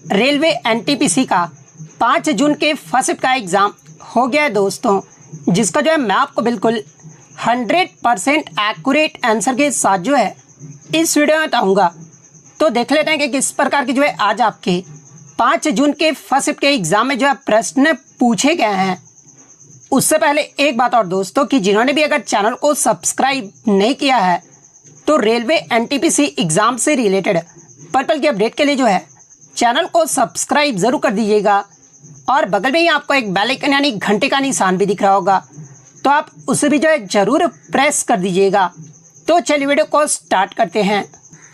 Railway NTPC का 5 जून के first shift का एग्ज़ाम हो गया है दोस्तों, जिसका जो है मैं आपको बिल्कुल 100% एक्यूरेट आंसर के साथ जो है इस वीडियो में बताऊंगा। तो देख लेते हैं कि किस प्रकार के जो है आज आपके 5 जून के फर्स्ट शिफ्ट के एग्ज़ाम में जो है प्रश्न पूछे गए हैं। उससे पहले एक बात और दोस्तों कि जिन्होंने भी अगर चैनल को सब्सक्राइब नहीं किया है तो रेलवे एनटीपीसी एग्ज़ाम से रिलेटेड पर्पल की अपडेट के लिए जो है चैनल को सब्सक्राइब ज़रूर कर दीजिएगा और बगल में ही आपको एक बेल आइकन यानी घंटे का निशान भी दिख रहा होगा, तो आप उसे भी जो है ज़रूर प्रेस कर दीजिएगा। तो चलिए वीडियो को स्टार्ट करते हैं।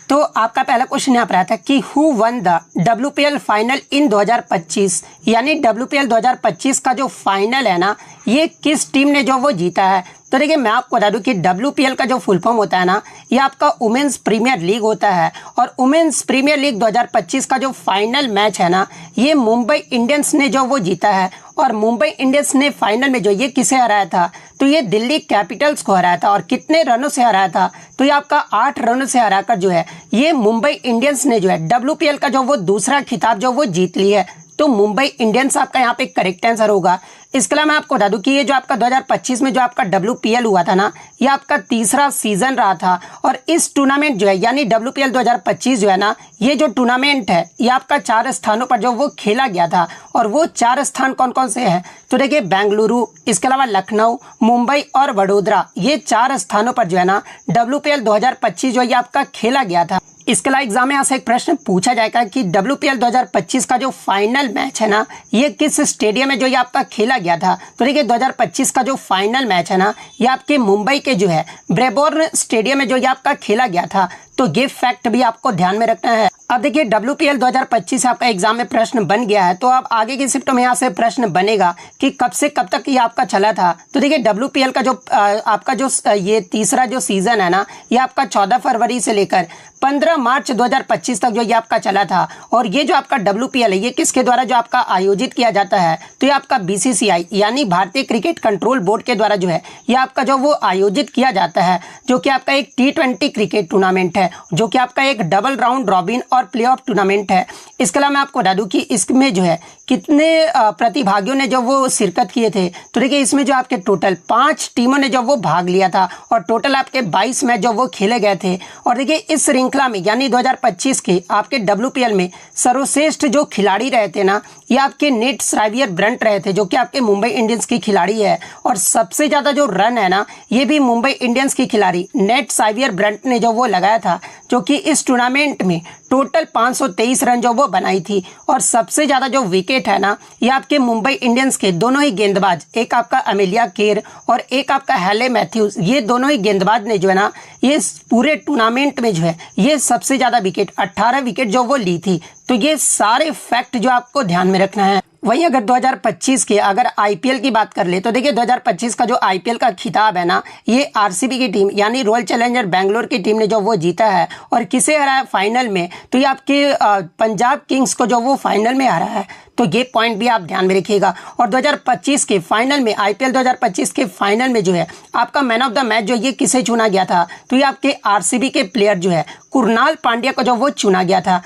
तो आपका पहला क्वेश्चन यहाँ पर आया था कि who one the WPL final इन 2025, यानी WPL 2025 का जो फाइनल है ना, ये किस टीम ने जो वो जीता है। तो देखिए मैं आपको बता दूं कि WPL का जो फुल फॉर्म होता है ना, ये आपका वुमेन्स प्रीमियर लीग होता है और वुमेन्स प्रीमियर लीग 2025 का जो फाइनल मैच है ना, ये मुंबई इंडियंस ने जो वो जीता है। और मुंबई इंडियंस ने फाइनल में जो ये किसे हराया था, तो ये दिल्ली कैपिटल्स को हराया था। और कितने रनों से हराया था, तो ये आपका 8 रनों से हराकर जो है ये मुंबई इंडियंस ने जो है WPL का जो वो दूसरा खिताब जो वो जीत ली है। तो मुंबई इंडियंस आपका यहाँ पे करेक्ट आंसर होगा। इसके अलावा मैं आपको बता दूं कि ये जो आपका 2025 में जो आपका WPL हुआ था ना, ये आपका तीसरा सीजन रहा था। और इस टूर्नामेंट जो है यानी WPL 2025 जो है ना, ये जो टूर्नामेंट है ये आपका 4 स्थानों पर जो वो खेला गया था। और वो 4 स्थान कौन कौन से हैं, तो देखिए बेंगलुरु, इसके अलावा लखनऊ, मुंबई और वडोदरा, ये 4 स्थानों पर जो है ना WPL 2025 जो है ये आपका खेला गया था। इसके अलावा एग्जाम में यहाँ से एक प्रश्न पूछा जाएगा कि WPL 2025 का जो फाइनल मैच है ना, ये किस स्टेडियम में जो ये आपका खेला गया था। तो देखिए 2025 का जो फाइनल मैच है ना, ये आपके मुंबई के जो है ब्रेबोर्न स्टेडियम में जो ये आपका खेला गया था। तो ये फैक्ट भी आपको ध्यान में रखना है। अब देखिए WPL 2025 आपका एग्जाम में प्रश्न बन गया है, तो अब आगे की शिफ्ट में यहाँ से प्रश्न बनेगा कि कब से कब तक ये आपका चला था। तो देखिए WPL का जो आपका जो ये तीसरा जो सीजन है ना, ये आपका 14 फरवरी से लेकर 15 मार्च 2025 तक जो ये आपका चला था। और ये जो आपका WPL है ये किसके द्वारा जो आपका आयोजित किया जाता है, तो ये आपका BCCI यानी भारतीय क्रिकेट कंट्रोल बोर्ड के द्वारा जो है ये आपका जो वो आयोजित किया जाता है, जो कि आपका एक T20 क्रिकेट टूर्नामेंट है, जो कि आपका एक डबल राउंड रॉबिन और प्ले ऑफ टूर्नामेंट है। इसके अलावा मैं आपको बता दूं कि इसमें जो है कितने प्रतिभागियों ने जो वो शिरकत किए थे। तो देखिए इसमें जो आपके टोटल 5 टीमों ने जो वो भाग लिया था और टोटल आपके 22 मैच जो वो खेले गए थे। और देखिए इस श्रृंखला में यानी 2025 के आपके WPL में सर्वश्रेष्ठ जो खिलाड़ी रहे थे ना, ये आपके नेट साइवियर ब्रंट रहे थे, जो कि आपके मुंबई इंडियंस की खिलाड़ी है। और सबसे ज़्यादा जो रन है ना, ये भी मुंबई इंडियंस की खिलाड़ी नेट साइवियर ब्रंट ने जो वो लगाया था, जो कि इस टूर्नामेंट में टोटल 523 रन जो वो बनाई थी। और सबसे ज़्यादा जो विकेट है ना, ये आपके मुंबई इंडियंस के दोनों ही गेंदबाज, एक आपका अमेलिया केर और एक आपका हैले मैथ्यूज, ये दोनों ही गेंदबाज ने जो है ना ये पूरे टूर्नामेंट में जो है ये सबसे ज़्यादा विकेट 18 विकेट जो वो ली थी। तो ये सारे फैक्ट जो आपको ध्यान में रखना है। वहीं अगर 2025 के अगर IPL की बात कर ले, तो देखिए 2025 का जो IPL का खिताब है ना, ये RCB की टीम यानी रॉयल चैलेंजर बेंगलोर की टीम ने जो वो जीता है। और किसे हराया फाइनल में, तो ये आपके पंजाब किंग्स को जो वो फाइनल में हराया है। तो ये पॉइंट भी आप ध्यान में रखिएगा। और 2025 के फाइनल में IPL 2025 के फाइनल में जो है आपका मैन ऑफ द मैच जो ये किसे चुना गया था, तो ये आपके RCB के प्लेयर जो है कुणाल पांड्या को जो वो चुना गया था।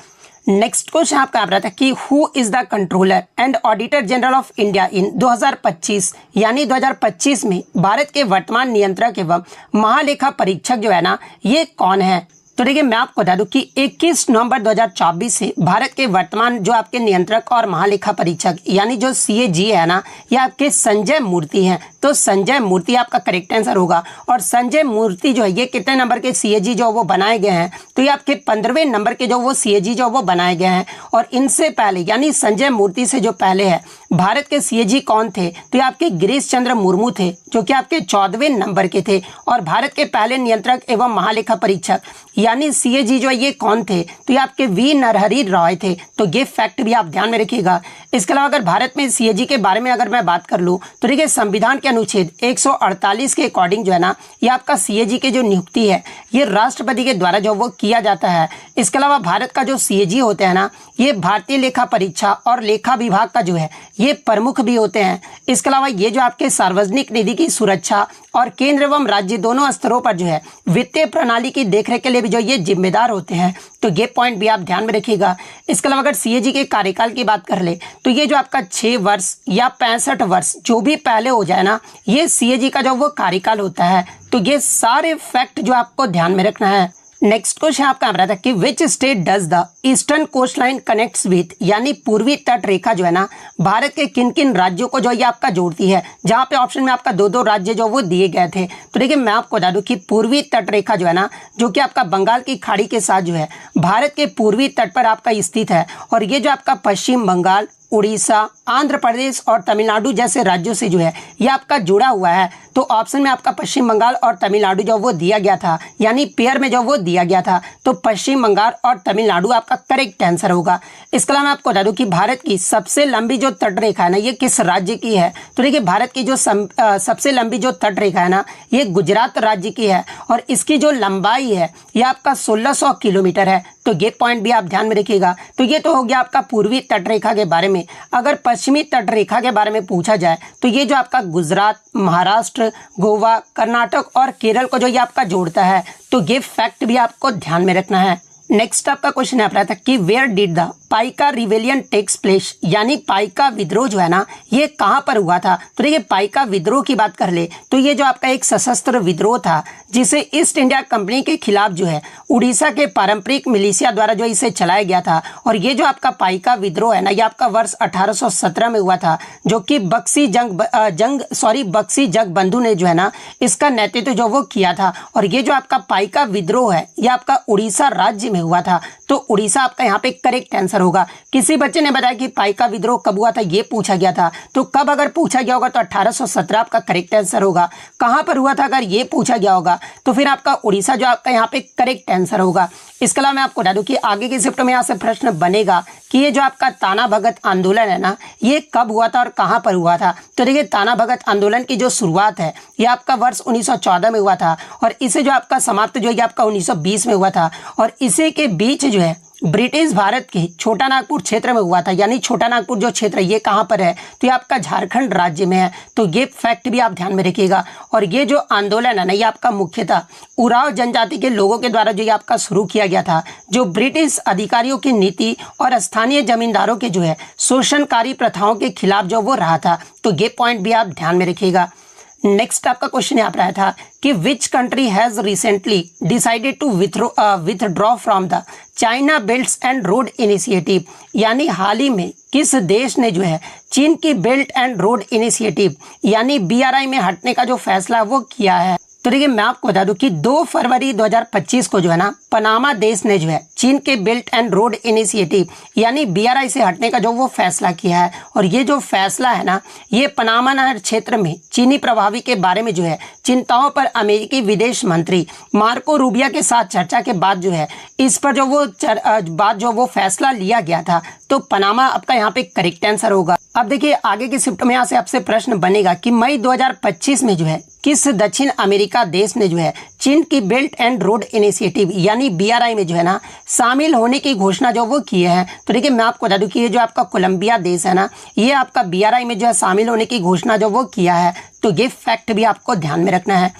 नेक्स्ट क्वेश्चन आपका आ रहा था कि who is the controller and auditor general of India in 2025, यानी 2025 में भारत के वर्तमान नियंत्रक एवं महालेखा परीक्षक जो है ना, ये कौन है। तो देखिए मैं आपको बता दूं कि 21 नवंबर 2024 से भारत के वर्तमान जो आपके नियंत्रक और महालेखा परीक्षक यानी जो CAG है ना, ये आपके संजय मूर्ति हैं। तो संजय मूर्ति आपका करेक्ट आंसर होगा। और संजय मूर्ति जो है ये कितने नंबर के CAG जो वो बनाए गए हैं, तो ये आपके 15वें नंबर के जो वो CAG जो वो बनाए गए हैं। और इनसे पहले यानी संजय मूर्ति से जो पहले है भारत के CAG कौन थे, तो ये आपके गिरीश चंद्र मुर्मू थे, जो कि आपके 14वें नंबर के थे। और भारत के पहले नियंत्रक एवं महालेखा परीक्षक यानी CAG जो है ये कौन थे, तो ये आपके V नरहरि रॉय थे। तो ये फैक्ट भी आप ध्यान में रखिएगा। इसके अलावा अगर भारत में CAG के बारे में अगर मैं बात कर लूँ, तो देखिए संविधान के अनुच्छेद 148 के अकॉर्डिंग जो है ना ये आपका सीएजी के जो नियुक्ति है ये राष्ट्रपति के द्वारा जो वो किया जाता है। इसके अलावा भारत का जो सीएजी होते हैं ना ये भारतीय लेखा परीक्षा और लेखा विभाग का जो है ये प्रमुख भी होते हैं। इसके अलावा ये जो आपके सार्वजनिक निधि की सुरक्षा और केंद्र एवं राज्य दोनों स्तरों पर जो है वित्तीय प्रणाली की देखरेख के लिए भी जो ये जिम्मेदार होते हैं। तो ये पॉइंट भी आप ध्यान में रखिएगा। इसके अलावा अगर सीएजी के कार्यकाल की बात कर ले तो ये जो आपका 6 वर्ष या 65 वर्ष जो भी पहले हो जाए ना ये सीएजी का जो वो कार्यकाल होता है। तो ये सारे फैक्ट जो आपको ध्यान में रखना है। नेक्स्ट क्वेश्चन आपका रहा था कि which state does the eastern coast line connects with, यानी पूर्वी तट रेखा जो है ना भारत के किन किन राज्यों को जो ये आपका जोड़ती है। जहां पे ऑप्शन में आपका दो राज्य जो वो दिए गए थे। तो देखिए मैं आपको बता दूं कि पूर्वी तट रेखा जो है ना जो कि आपका बंगाल की खाड़ी के साथ जो है भारत के पूर्वी तट पर आपका स्थित है। और ये जो आपका पश्चिम बंगाल, उड़ीसा, आंध्र प्रदेश और तमिलनाडु जैसे राज्यों से जो है ये आपका जुड़ा हुआ है। तो ऑप्शन में आपका पश्चिम बंगाल और तमिलनाडु जो वो दिया गया था, यानी पेयर में जो वो दिया गया था। तो पश्चिम बंगाल और तमिलनाडु आपका करेक्ट आंसर होगा। इसके अलावा मैं आपको बता दूं कि भारत की सबसे लंबी जो तट रेखा है ना ये किस राज्य की है। तो देखिए भारत की जो सबसे लंबी जो तट रेखा है ना ये गुजरात राज्य की है और इसकी जो लंबाई है ये आपका 1600 किलोमीटर है। तो ये पॉइंट भी आप ध्यान में रखिएगा। तो ये तो हो गया आपका पूर्वी तट रेखा के बारे में। अगर पश्चिमी तट रेखा के बारे में पूछा जाए तो ये जो आपका गुजरात, महाराष्ट्र, गोवा, कर्नाटक और केरल को जो ये आपका जोड़ता है। तो ये फैक्ट भी आपको ध्यान में रखना है। नेक्स्ट आपका क्वेश्चन आ रहा था कि where did the Paika rebellion takes place, यानी पाइका विद्रोह जो है ना ये कहां पर हुआ था। तो देखिए पाइका विद्रोह की बात कर ले तो ये जो आपका एक सशस्त्र विद्रोह था जिसे ईस्ट इंडिया कंपनी के खिलाफ जो है उड़ीसा के पारंपरिक मिलिशिया द्वारा जो इसे चलाया गया था। और ये जो आपका पाइका विद्रोह है ना ये आपका वर्ष 1817 में हुआ था, जो कि बक्सी जगबंधु ने जो है ना इसका नेतृत्व जो वो किया था। और ये जो आपका पाइका विद्रोह है ये आपका उड़ीसा राज्य में हुआ था। तो उड़ीसा आपका यहाँ पे करेक्ट आंसर होगा। किसी बच्चे ने बताया कि पाइका विद्रोह कब हुआ था ये पूछा गया था। तो कब अगर पूछा गया होगा तो 1817 आपका करेक्ट आंसर होगा। कहां पर हुआ था अगर ये पूछा गया होगा तो फिर आपका उड़ीसा जो आपका यहाँ पे करेक्ट आंसर होगा। इसके अलावा मैं आपको बता दूं कि आगे की शिफ्ट में यहाँ से प्रश्न बनेगा कि ये जो आपका ताना भगत आंदोलन है ना ये कब हुआ था और कहां पर हुआ था। तो देखिए ताना भगत आंदोलन की जो शुरुआत है ये आपका वर्ष 1914 में हुआ था और इसे जो आपका समाप्त जो है आपका 1920 में हुआ था। और इसी के बीच जो है ब्रिटिश भारत के छोटा नागपुर क्षेत्र में हुआ था, यानी छोटा नागपुर जो क्षेत्र ये कहां पर है तो ये आपका झारखंड राज्य में है। तो ये फैक्ट भी आप ध्यान में रखिएगा। और ये जो आंदोलन है ना ये आपका मुख्यतः उरांव जनजाति के लोगों के द्वारा जो ये आपका शुरू किया गया था, जो ब्रिटिश अधिकारियों की नीति और स्थानीय जमींदारों के जो है शोषणकारी प्रथाओं के खिलाफ जो वो रहा था। तो ये पॉइंट भी आप ध्यान में रखिएगा। नेक्स्ट आपका क्वेश्चन यहाँ पर आया था कि which country has recently decided to withdraw from the China belt and road initiative, यानी हाल ही में किस देश ने जो है चीन की बेल्ट एंड रोड इनिशिएटिव यानी BRI में हटने का जो फैसला वो किया है। तो देखिए मैं आपको बता दूं कि 2 फरवरी 2025 को जो है ना पनामा देश ने जो है चीन के बेल्ट एंड रोड इनिशिएटिव यानी BRI से हटने का जो वो फैसला किया है। और ये जो फैसला है ना ये पनामा नहर क्षेत्र में चीनी प्रभावी के बारे में जो है चिंताओं पर अमेरिकी विदेश मंत्री मार्को रूबियो के साथ चर्चा के बाद जो है इस पर जो वो फैसला लिया गया था। तो पनामा आपका यहाँ पे करेक्ट आंसर होगा। अब देखिए आगे की शिफ्ट में यहाँ से आपसे प्रश्न बनेगा कि मई 2025 में जो है किस दक्षिण अमेरिका देश ने जो है चीन की बेल्ट एंड रोड इनिशिएटिव यानी BRI में जो है ना शामिल होने की घोषणा जो वो किए हैं। तो देखिए मैं आपको बता दूं कि ये जो आपका कोलंबिया देश है ना ये आपका BRI में जो है शामिल होने की घोषणा जो वो किया है। तो ये फैक्ट भी आपको ध्यान में रखना है।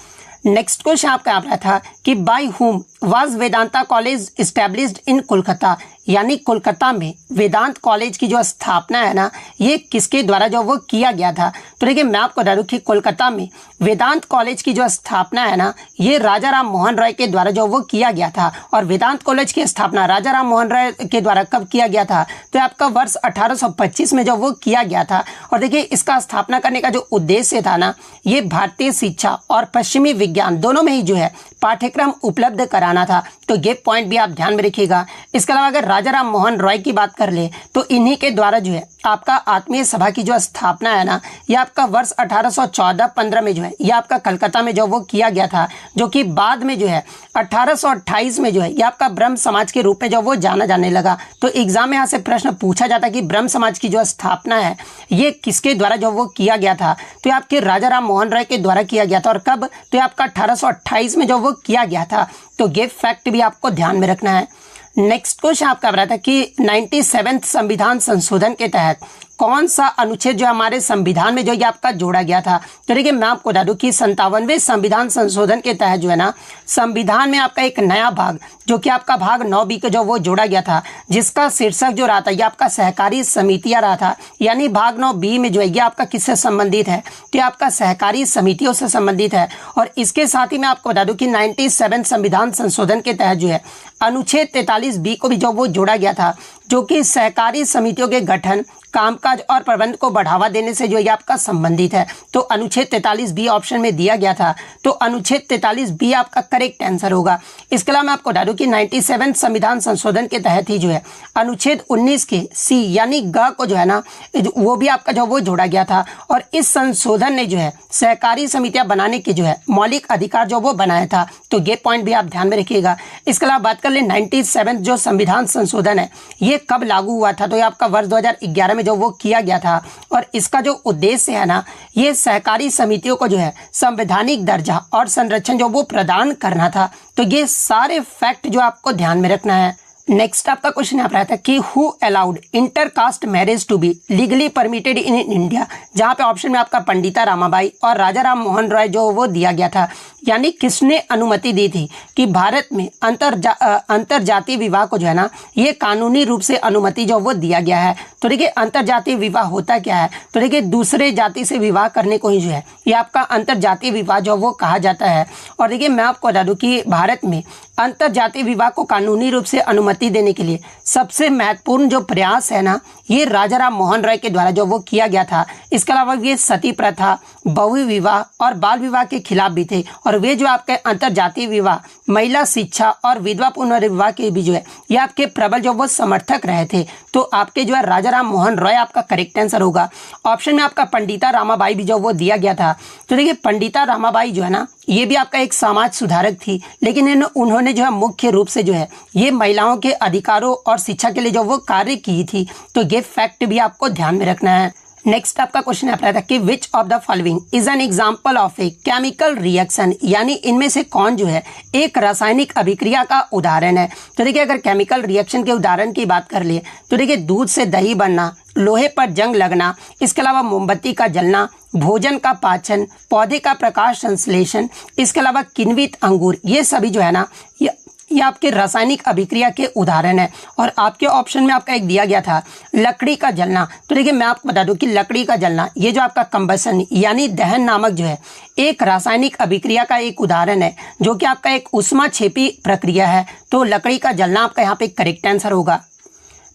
नेक्स्ट क्वेश्चन आपका आ रहा था कि by whom was Vedanta college established in Kolkata, यानी कोलकाता में वेदांत कॉलेज की जो स्थापना है ना ये किसके द्वारा जो वो किया गया था। तो देखिए मैं आपको बता दूं कि कोलकाता में वेदांत कॉलेज की जो स्थापना है ना ये राजा राम मोहन राय के द्वारा जो वो किया गया था। और वेदांत कॉलेज की स्थापना राजा राम मोहन राय के द्वारा कब किया गया था तो आपका वर्ष 1825 में जो वो किया गया था। और देखिए इसका स्थापना करने का जो उद्देश्य था ना ये भारतीय शिक्षा और पश्चिमी विज्ञान दोनों में ही जो है पाठ्यक्रम उपलब्ध कराना था। तो ये पॉइंट भी आप ध्यान में रखिएगा। इसके अलावा अगर राजा राम मोहन रॉय की बात कर ले तो इन्हीं के द्वारा जो है आपका आत्मीय सभा की जो स्थापना है ना, ये आपका वर्ष 1814-15 में जो है ये आपका कलकत्ता में जो वो किया गया था, जो कि बाद में जो है 1828 में जो है ये आपका ब्रह्म समाज के रूप में जो वो जाना जाने लगा। तो एग्जाम में यहाँ से प्रश्न पूछा जाता है कि ब्रह्म समाज की जो स्थापना है ये किसके द्वारा जो वो किया गया था, तो ये आपके राजा राम मोहन रॉय के द्वारा किया गया था। और कब, तो ये आपका 1828 में जो वो किया गया था। तो ये फैक्ट भी आपको ध्यान में रखना है। नेक्स्ट क्वेश्चन आपका रहा था कि 97वें संविधान संशोधन के तहत कौन सा अनुच्छेद जो हमारे संविधान में जो ये आपका जोड़ा गया था। तो देखिए मैं आपको बता दूं कि 57वें संविधान संशोधन के तहत जो है ना संविधान में आपका एक नया भाग जो कि आपका भाग 9B का जो वो जोड़ा गया था, जिसका शीर्षक जो रहा था ये आपका सहकारी समितियां रहा था। यानी भाग 9B में जो है ये आपका किससे संबंधित है, तो ये आपका सहकारी समितियों से संबंधित है। और इसके साथ ही मैं आपको बता दूं कि 97 संविधान संशोधन के तहत जो है अनुच्छेद 43B को भी जो वो जोड़ा गया था, जो कि सहकारी समितियों के गठन, कामकाज और प्रबंध को बढ़ावा देने से जो ये आपका संबंधित है। तो अनुच्छेद 43B ऑप्शन में दिया गया था, तो अनुच्छेद 43B आपका करेक्ट आंसर होगा। इसके अलावा मैं आपको बता दूं कि 97 संविधान संशोधन के तहत ही जो है अनुच्छेद 19 के C यानी ग को जो है ना वो भी आपका जो वो जोड़ा गया था। और इस संशोधन ने जो है सहकारी समितियां बनाने की जो है मौलिक अधिकार जो वो बनाया था। तो ये पॉइंट भी आप ध्यान में रखिएगा। इसके अलावा बात कर ले 97 जो संविधान संशोधन है ये कब लागू हुआ था, तो ये आपका वर्ष 2011 में जो वो किया गया था। और इसका जो उद्देश्य है ना ये सहकारी समितियों को जो है संवैधानिक दर्जा और संरक्षण जो वो प्रदान करना था। तो ये सारे फैक्ट जो आपको ध्यान में रखना है। नेक्स्ट आपका क्वेश्चन यहाँ पर आता है कि who allowed intercaste marriage to be legally permitted in India, जहाँ पे ऑप्शन में आपका पंडिता रामाबाई और राजा राम मोहन रॉय जो वो दिया गया था। यानी किसने अनुमति दी थी कि भारत में अंतरजातीय विवाह को जो है ना ये कानूनी रूप से अनुमति जो वो दिया गया है। तो देखिए अंतरजातीय विवाह होता क्या है, तो देखिए दूसरे जाति से विवाह करने को ही जो है ये आपका अंतरजातीय विवाह जो वो कहा जाता है। और देखिए मैं आपको बता दूं कि भारत में अंतरजातीय विवाह को कानूनी रूप से अनुमति देने के लिए सबसे महत्वपूर्ण जो प्रयास है ना ये राजा राम मोहन रॉय के द्वारा जो वो किया गया था। इसके अलावा ये सती प्रथा, बहु विवाह और बाल विवाह के खिलाफ भी थे। और वे जो आपके अंतरजातीय विवाह, महिला शिक्षा और विधवा पुनर्विवाह के भी जो है ये आपके प्रबल जो वो समर्थक रहे थे। तो आपके जो है राजा राम मोहन रॉय आपका करेक्ट आंसर होगा। ऑप्शन में आपका पंडिता रामाबाई भी जो वो दिया गया था। तो देखिए पंडिता रामाबाई जो है ना ये भी आपका एक समाज सुधारक थी, लेकिन उन्होंने जो है मुख्य रूप से जो है ये महिलाओं के अधिकारों और शिक्षा के लिए जो वो कार्य की थी। तो ये फैक्ट भी आपको ध्यान में रखना है। नेक्स्ट आपका क्वेश्चन आता है कि which of the following is an example of a chemical reaction, यानी इनमें से कौन जो है एक रासायनिक अभिक्रिया का उदाहरण है। तो देखिए अगर केमिकल रिएक्शन के उदाहरण की बात कर लिए तो देखिए दूध से दही बनना, लोहे पर जंग लगना, इसके अलावा मोमबत्ती का जलना, भोजन का पाचन, पौधे का प्रकाश संश्लेषण, इसके अलावा किण्वित अंगूर, ये सभी जो है ना ये आपके रासायनिक अभिक्रिया के उदाहरण है। और आपके ऑप्शन में आपका एक दिया गया था लकड़ी का जलना। तो देखिए मैं आपको बता दूं कि लकड़ी का जलना ये जो आपका कंबसन यानी दहन नामक जो है एक रासायनिक अभिक्रिया का एक उदाहरण है, जो कि आपका एक ऊष्माक्षेपी प्रक्रिया है। तो लकड़ी का जलना आपका यहाँ पे करेक्ट आंसर होगा।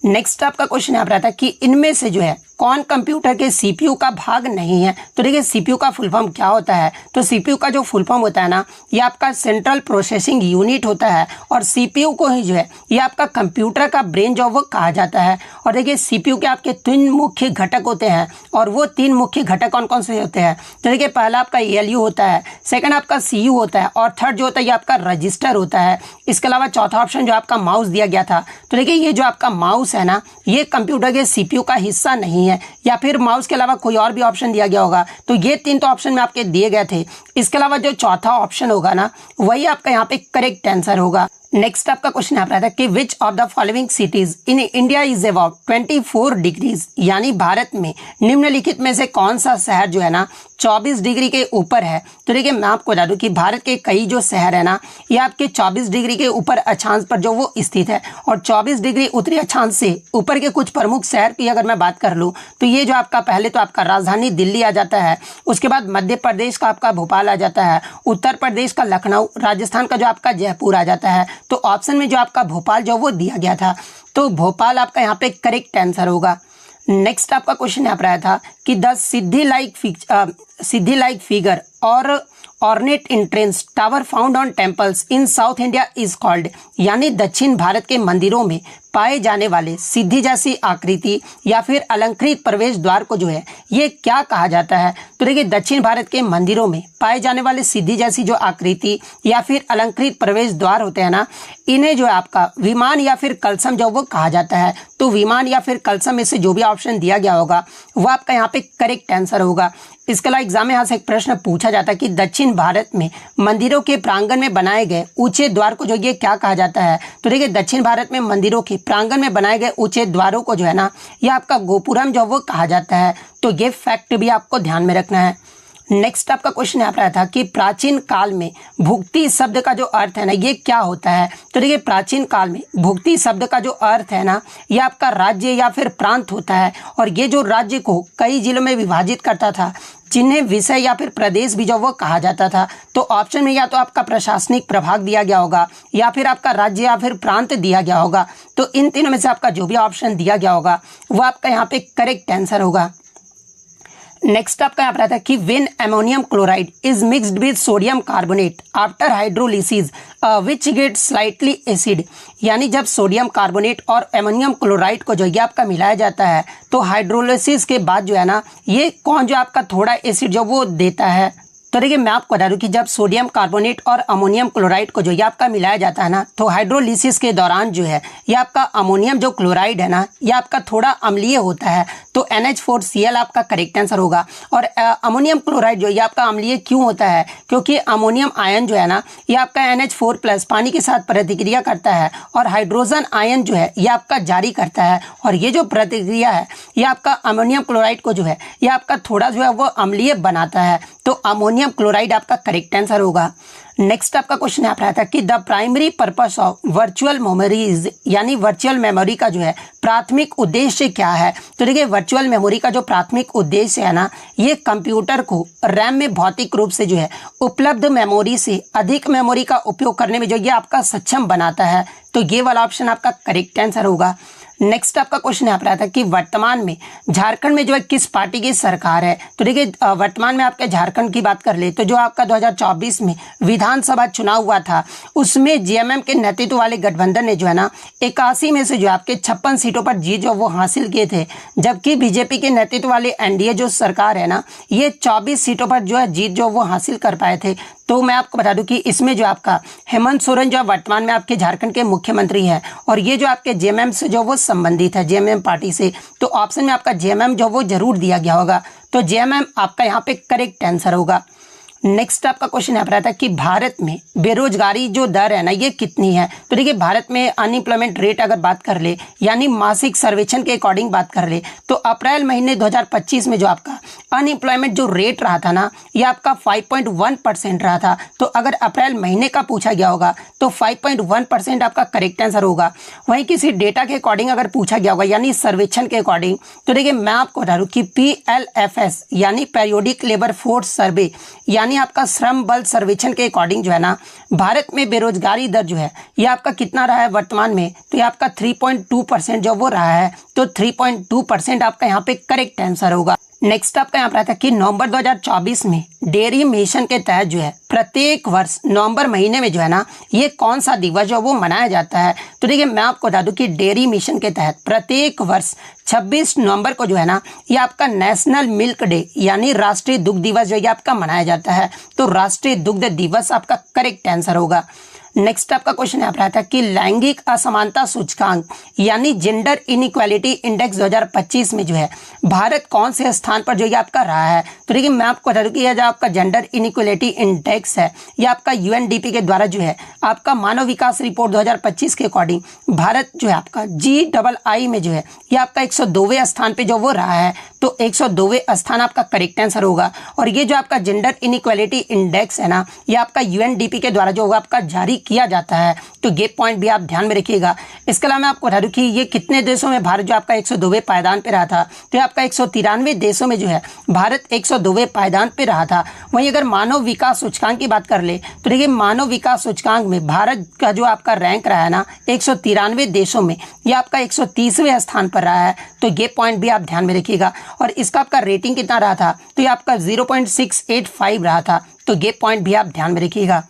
नेक्स्ट आपका क्वेश्चन यहाँ पर आता है कि इनमें से जो है कौन कंप्यूटर के सीपीयू का भाग नहीं है। तो देखिए सीपीयू का फुल फॉर्म क्या होता है, तो सीपीयू का जो फुल फॉर्म होता है ना ये आपका सेंट्रल प्रोसेसिंग यूनिट होता है। और सीपीयू को ही जो है ये आपका कंप्यूटर का ब्रेन जो वो कहा जाता है। और देखिए सीपीयू के आपके 3 मुख्य घटक होते हैं, और वो 3 मुख्य घटक कौन कौन से होते हैं। तो देखिए पहला आपका ALU होता है, सेकंड आपका CU होता है, और थर्ड जो होता है ये आपका रजिस्टर होता है। इसके अलावा चौथा ऑप्शन जो आपका माउस दिया गया था। तो देखिए ये जो आपका माउस है ना ये कंप्यूटर के सीपीयू का हिस्सा नहीं है, या फिर माउस के अलावा कोई और भी ऑप्शन दिया गया होगा। तो ये 3 तो ऑप्शन में आपके दिए गए थे। इसके अलावा जो चौथा ऑप्शन होगा ना वही आपका यहाँ पे करेक्ट आंसर होगा। नेक्स्ट आपका क्वेश्चन यहाँ पर आता है कि which of the following cities in India is about 24 degrees, यानी भारत में निम्नलिखित में से कौन सा शहर जो है ना 24 डिग्री के ऊपर है। तो देखिए मैं आपको बता दूं कि भारत के कई जो शहर है ना ये आपके 24 डिग्री के ऊपर अक्षांश पर जो वो स्थित है। और 24 डिग्री उत्तरी अक्षांश से ऊपर के कुछ प्रमुख शहर की अगर मैं बात कर लूँ तो ये जो आपका पहले तो आपका राजधानी दिल्ली आ जाता है, उसके बाद मध्य प्रदेश का आपका भोपाल आ जाता है, उत्तर प्रदेश का लखनऊ, राजस्थान का जो आपका जयपुर आ जाता है। तो ऑप्शन में जो आपका भोपाल जो वो दिया गया था, तो भोपाल आपका यहाँ पे करेक्ट आंसर होगा। नेक्स्ट आपका क्वेश्चन यहाँ पर आया था कि द सिद्धि लाइक फिगर और ornate entrance tower found on temples in south India is called, यानी दक्षिण भारत के मंदिरों में पाए जाने वाले सिद्धि जैसी आकृति या फिर अलंकृत प्रवेश द्वार को जो है ये क्या कहा जाता है? तो देखिए दक्षिण भारत के मंदिरों में पाए जाने वाले सिद्धि जैसी जो आकृति या फिर अलंकृत प्रवेश द्वार होते हैं ना, इन्हें जो है आपका विमान या फिर कलशम जो वो कहा जाता है। तो विमान या फिर कलशम में से जो भी ऑप्शन दिया गया होगा वो आपका यहाँ पे करेक्ट आंसर होगा। इसके अलावा एग्जाम में यहाँ से एक प्रश्न पूछा जाता है कि दक्षिण भारत में मंदिरों के प्रांगण में बनाए गए ऊंचे द्वार को जो ये क्या कहा जाता है? तो देखिए दक्षिण भारत में मंदिरों के प्रांगण में बनाए गए ऊंचे द्वारों को जो है ना, ये आपका गोपुरम जो वो कहा जाता है। तो ये फैक्ट भी आपको ध्यान में रखना है। नेक्स्ट आपका क्वेश्चन यहाँ पर आया था कि प्राचीन काल में भुक्ति शब्द का जो अर्थ है ना, ये क्या होता है? तो देखिए प्राचीन काल में भुक्ति शब्द का जो अर्थ है ना, ये आपका राज्य या फिर प्रांत होता है। और ये जो राज्य को कई जिलों में विभाजित करता था, जिन्हें विषय या फिर प्रदेश भी जो वो कहा जाता था। तो ऑप्शन में या तो आपका प्रशासनिक प्रभाग दिया गया होगा या फिर आपका राज्य या फिर प्रांत दिया गया होगा। तो इन तीनों में से आपका जो भी ऑप्शन दिया गया होगा वो आपका यहाँ पे करेक्ट आंसर होगा। नेक्स्ट आपका यहाँ पर आता है कि when ammonium chloride is mixed with sodium carbonate after hydrolysis which get slightly acid, यानी जब सोडियम कार्बोनेट और अमोनियम क्लोराइड को जो ये आपका मिलाया जाता है तो हाइड्रोलिसिस के बाद जो है ना, ये कौन जो आपका थोड़ा एसिड जो वो देता है? तो देखिए मैं आपको बता दूं कि जब सोडियम कार्बोनेट और अमोनियम क्लोराइड को जो ये आपका मिलाया जाता है ना, तो हाइड्रोलिसिस के दौरान जो है ये आपका अमोनियम जो क्लोराइड है ना, ये आपका थोड़ा अम्लीय होता है। तो NH4Cl आपका करेक्ट आंसर होगा। और अमोनियम क्लोराइड जो ये आपका अम्लीय क्यों होता है? क्योंकि अमोनियम आयन जो है ना, ये आपका NH4+ पानी के साथ प्रतिक्रिया करता है और हाइड्रोजन आयन जो है ये आपका जारी करता है। और ये जो प्रतिक्रिया है ये आपका अमोनियम क्लोराइड को जो है ये आपका थोड़ा जो है वो अम्लीय बनाता है। तो अमोनियम क्लोराइड आपका करेक्ट आंसर होगा। नेक्स्ट आपका क्वेश्चन यहाँ पर आता है कि the primary purpose of virtual memories, यानी वर्चुअल मेमोरी का जो है प्राथमिक उद्देश्य क्या है? तो देखिए वर्चुअल मेमोरी का जो प्राथमिक उद्देश्य है ना, ये कंप्यूटर को रैम में भौतिक रूप से जो है उपलब्ध मेमोरी से अधिक मेमोरी का उपयोग करने में जो ये आपका सक्षम बनाता है। तो ये वाला ऑप्शन आपका करेक्ट आंसर होगा। नेक्स्ट आपका क्वेश्चन यहाँ पर आता है कि वर्तमान में झारखंड में जो है किस पार्टी की सरकार है? तो देखिए वर्तमान में आपके झारखंड की बात कर ले तो जो आपका 2024 में विधानसभा चुनाव हुआ था, उसमें जेएमएम के नेतृत्व वाले गठबंधन ने जो है ना 81 में से जो आपके 56 सीटों पर जीत जो वो हासिल किए थे। जबकि बीजेपी के नेतृत्व वाले एनडीए जो सरकार है ना, ये 24 सीटों पर जो है जीत जो वो हासिल कर पाए थे। तो मैं आपको बता दूं कि इसमें जो आपका हेमंत सोरेन जो वर्तमान में आपके झारखंड के मुख्यमंत्री हैं और ये जो आपके जेएमएम से जो वो संबंधित है, जेएमएम पार्टी से। तो ऑप्शन में आपका जेएमएम जो वो जरूर दिया गया होगा। तो जेएमएम आपका यहाँ पे करेक्ट आंसर होगा। नेक्स्ट आपका क्वेश्चन यहाँ पर आता है कि भारत में बेरोजगारी जो दर है ना, ये कितनी है? तो देखिए भारत में अनएम्प्लॉयमेंट रेट अगर बात कर ले, यानी मासिक सर्वेक्षण के अकॉर्डिंग बात कर ले, तो अप्रैल महीने 2025 में जो आपका अनएम्प्लॉयमेंट जो रेट रहा था ना, ये आपका 5.1% रहा था। तो अगर अप्रैल महीने का पूछा गया होगा तो 5.1% आपका करेक्ट आंसर होगा। वहीं किसी डेटा के अकॉर्डिंग अगर पूछा गया होगा, यानी सर्वेक्षण के अकॉर्डिंग, तो देखिए मैं आपको बता दूं कि PLFS यानी पीरियोडिक लेबर फोर्स सर्वे, यानी आपका श्रम बल सर्वेक्षण के अकॉर्डिंग जो है ना, भारत में बेरोजगारी दर जो है ये आपका कितना रहा है वर्तमान में? तो ये आपका 3.2% जो वो रहा है। तो 3.2% आपका यहाँ पे करेक्ट आंसर होगा। नेक्स्ट आपका यहाँ पर आता है कि नवंबर 2024 में डेयरी मिशन के तहत जो है प्रत्येक वर्ष नवंबर महीने में जो है ना, ये कौन सा दिवस जो वो मनाया जाता है? तो देखिए मैं आपको बता दूं कि डेयरी मिशन के तहत प्रत्येक वर्ष 26 नवंबर को जो है ना, ये आपका नेशनल मिल्क डे यानी राष्ट्रीय दुग्ध दिवस जो ये आपका मनाया जाता है। तो राष्ट्रीय दुग्ध दिवस आपका करेक्ट आंसर होगा। नेक्स्ट आपका क्वेश्चन यहाँ पर आता है कि लैंगिक असमानता सूचकांक यानी जेंडर इनइक्वालिटी इंडेक्स 2025 में जो है भारत कौन से स्थान पर जो ये आपका रहा है? तो देखिए मैं आपको बता दूं कि यह जो आपका जेंडर इनइक्वालिटी इंडेक्स है, ये आपका UNDP के द्वारा जो है आपका मानव विकास रिपोर्ट 2025 के अकॉर्डिंग भारत जो है आपका GII में जो है ये आपका 102वें स्थान पे जो वो रहा है। तो 102वें स्थान आपका करेक्ट आंसर होगा। और ये जो आपका जेंडर इनइक्वालिटी इंडेक्स है ना, ये आपका UNDP के द्वारा जो होगा आपका जारी किया जाता है। तो ये पॉइंट भी आप ध्यान में रखिएगा। इसके अलावा मैं आपको बता दूं कि ये कितने देशों में भारत जो आपका 102वें पायदान पे रहा था? तो आपका 193 देशों में जो है भारत 102वें पायदान पे रहा था। वहीं अगर मानव विकास सूचकांक की बात कर ले तो देखिए मानव विकास सूचकांक में भारत का जो आपका रैंक रहा है ना 193 देशों में, ये आपका 130वें स्थान पर रहा है। तो ये पॉइंट भी आप ध्यान में रखिएगा। और इसका आपका रेटिंग कितना रहा था? तो ये आपका 0.685 रहा था। तो ये पॉइंट भी आप ध्यान में रखिएगा।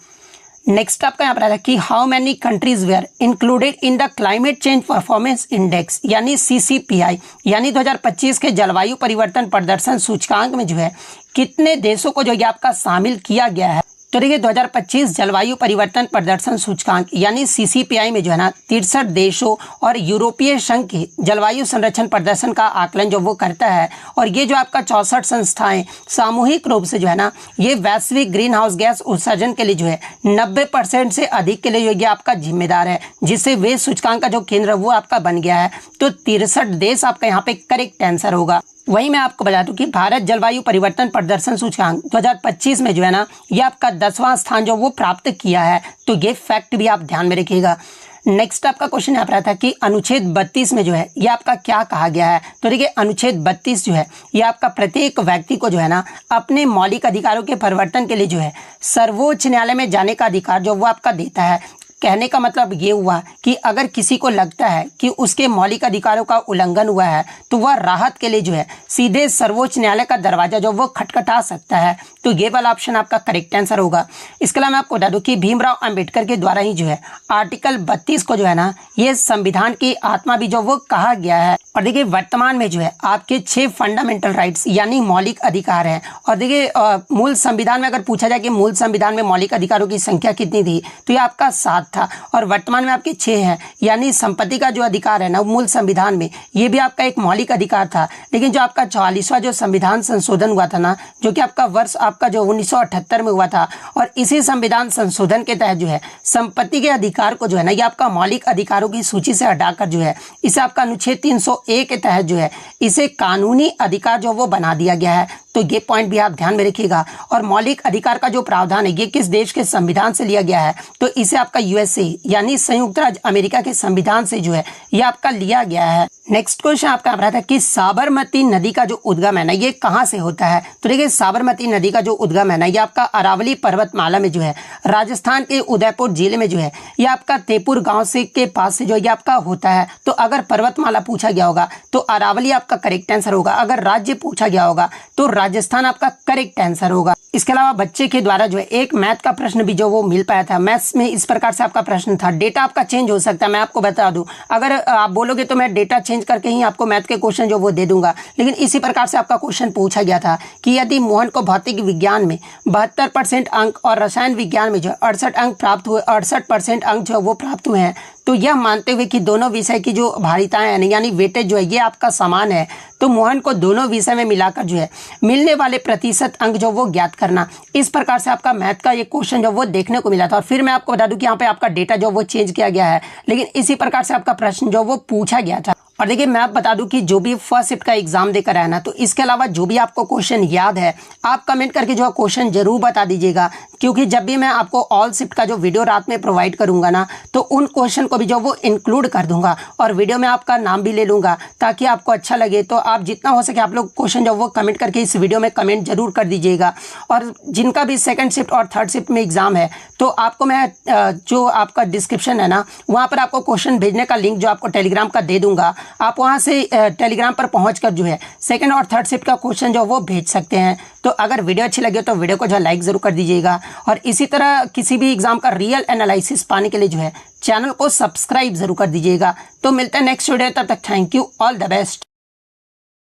नेक्स्ट आपका यहाँ पर आता है कि how many countries were included in the climate change performance index यानी CCPI यानी 2025 के जलवायु परिवर्तन प्रदर्शन सूचकांक में जो है कितने देशों को जो है आपका शामिल किया गया है। तो देखिए 2025 जलवायु परिवर्तन प्रदर्शन सूचकांक यानी CCPI में जो है ना 63 देशों और यूरोपीय संघ के जलवायु संरक्षण प्रदर्शन का आकलन जो वो करता है। और ये जो आपका 64 संस्थाएं सामूहिक रूप से जो है ना ये वैश्विक ग्रीन हाउस गैस उत्सर्जन के लिए जो है 90% से अधिक के लिए ये आपका जिम्मेदार है, जिससे वे सूचकांक का जो केंद्र वो आपका बन गया है। तो 63 देश आपका यहाँ पे करेक्ट आंसर होगा। वहीं मैं आपको बता दूं कि भारत जलवायु परिवर्तन प्रदर्शन सूचकांक 2025 में जो है ना ये आपका 10वां स्थान जो वो प्राप्त किया है। तो ये फैक्ट भी आप ध्यान में रखिएगा। नेक्स्ट आपका क्वेश्चन यहाँ पर आता है कि अनुच्छेद 32 में जो है ये आपका क्या कहा गया है। तो देखिए अनुच्छेद 32 जो है ये आपका प्रत्येक व्यक्ति को जो है ना अपने मौलिक अधिकारों के परिवर्तन के लिए जो है सर्वोच्च न्यायालय में जाने का अधिकार जो वो आपका देता है। कहने का मतलब ये हुआ कि अगर किसी को लगता है कि उसके मौलिक अधिकारों का उल्लंघन हुआ है तो वह राहत के लिए जो है सीधे सर्वोच्च न्यायालय का दरवाजा जो वो खटखटा सकता है। तो ये वाला ऑप्शन आपका करेक्ट आंसर होगा। इसके अलावा मैं आपको बता दूं कि भीमराव अंबेडकर के द्वारा ही जो है आर्टिकल 32 को जो है ना ये संविधान की आत्मा भी जो वो कहा गया है। और देखिए वर्तमान में जो है आपके 6 फंडामेंटल राइट्स यानी मौलिक अधिकार हैं। और देखिए मूल संविधान में अगर पूछा जाए कि मूल संविधान में मौलिक अधिकारों की संख्या कितनी थी तो ये आपका 7 था और वर्तमान में आपके 6 हैं। यानी संपत्ति का जो अधिकार है ना मूल संविधान में ये भी आपका एक मौलिक अधिकार था। लेकिन जो आपका 44वां जो संविधान संशोधन हुआ था ना जो कि आपका वर्ष आपका जो 1978 में हुआ था और इसी संविधान संशोधन के तहत जो है संपत्ति के अधिकार को जो है ना ये आपका मौलिक अधिकारों की सूची से हटाकर जो है इसे आपका अनुच्छेद 301 के तहत जो है इसे कानूनी अधिकार जो वो बना दिया गया है। तो ये पॉइंट भी आप ध्यान में रखिएगा। और मौलिक अधिकार का जो प्रावधान है ये किस देश के संविधान से लिया गया है तो इसे आपका USA यानी संयुक्त राज्य अमेरिका के संविधान से जो है ये आपका लिया गया है। नेक्स्ट क्वेश्चन आपका आ रहा था कि साबरमती नदी का जो उद्गम है ना ये कहाँ से होता है। तो देखिए साबरमती नदी का जो उद्गम है ना ये आपका अरावली पर्वतमाला में जो है राजस्थान के उदयपुर जिले में जो है ये आपका तेपुर गांव से के पास से जो ये आपका होता है। तो अगर पर्वतमाला पूछा गया होगा तो अरावली आपका करेक्ट आंसर होगा। अगर राज्य पूछा गया होगा तो राजस्थान आपका करेक्ट आंसर होगा। इसके अलावा बच्चे के द्वारा जो है एक मैथ का प्रश्न भी जो वो मिल पाया था। मैथ्स में इस प्रकार से आपका प्रश्न था, डेटा आपका चेंज हो सकता है। मैं आपको बता दूं अगर आप बोलोगे तो मैं डेटा चेंज करके ही आपको मैथ के क्वेश्चन जो वो दे दूंगा। लेकिन इसी प्रकार से आपका क्वेश्चन पूछा गया था कि यदि मोहन को भौतिक विज्ञान में 72% अंक और रसायन विज्ञान में जो 68 अंक प्राप्त हुए 68% अंक जो वो प्राप्त हुए हैं तो यह मानते हुए कि दोनों विषय की जो भारिताएं हैं यानी वेटेज जो है ये आपका समान है तो मोहन को दोनों विषय में मिलाकर जो है मिलने वाले प्रतिशत अंक जो वो ज्ञात करना। इस प्रकार से आपका मैथ का ये क्वेश्चन जो वो देखने को मिला था। और फिर मैं आपको बता दूं कि यहाँ पे आपका डेटा जो वो चेंज किया गया है लेकिन इसी प्रकार से आपका प्रश्न जो वो पूछा गया था। और देखिए मैं आप बता दूं कि जो भी फर्स्ट शिफ्ट का एग्जाम देकर आया ना तो इसके अलावा जो भी आपको क्वेश्चन याद है आप कमेंट करके जो क्वेश्चन जरूर बता दीजिएगा। क्योंकि जब भी मैं आपको ऑल शिफ्ट का जो वीडियो रात में प्रोवाइड करूंगा ना तो उन क्वेश्चन को भी जो वो इंक्लूड कर दूंगा और वीडियो में आपका नाम भी ले लूंगा ताकि आपको अच्छा लगे। तो आप जितना हो सके आप लोग क्वेश्चन जो वो कमेंट करके इस वीडियो में कमेंट जरूर कर दीजिएगा। और जिनका भी सेकंड शिफ्ट और थर्ड शिफ्ट में एग्जाम है तो आपको मैं जो आपका डिस्क्रिप्शन है ना वहाँ पर आपको क्वेश्चन भेजने का लिंक जो आपको टेलीग्राम का दे दूंगा। आप वहाँ से टेलीग्राम पर पहुँच जो है सेकंड और थर्ड शिफ्ट का क्वेश्चन जो वो भेज सकते हैं। तो अगर वीडियो अच्छी लगे तो वीडियो को जो है लाइक ज़रूर कर दीजिएगा। और इसी तरह किसी भी एग्जाम का रियल एनालिसिस पाने के लिए जो है चैनल को सब्सक्राइब जरूर कर दीजिएगा। तो मिलते हैं नेक्स्ट वीडियो, तब तक thank you, all the best.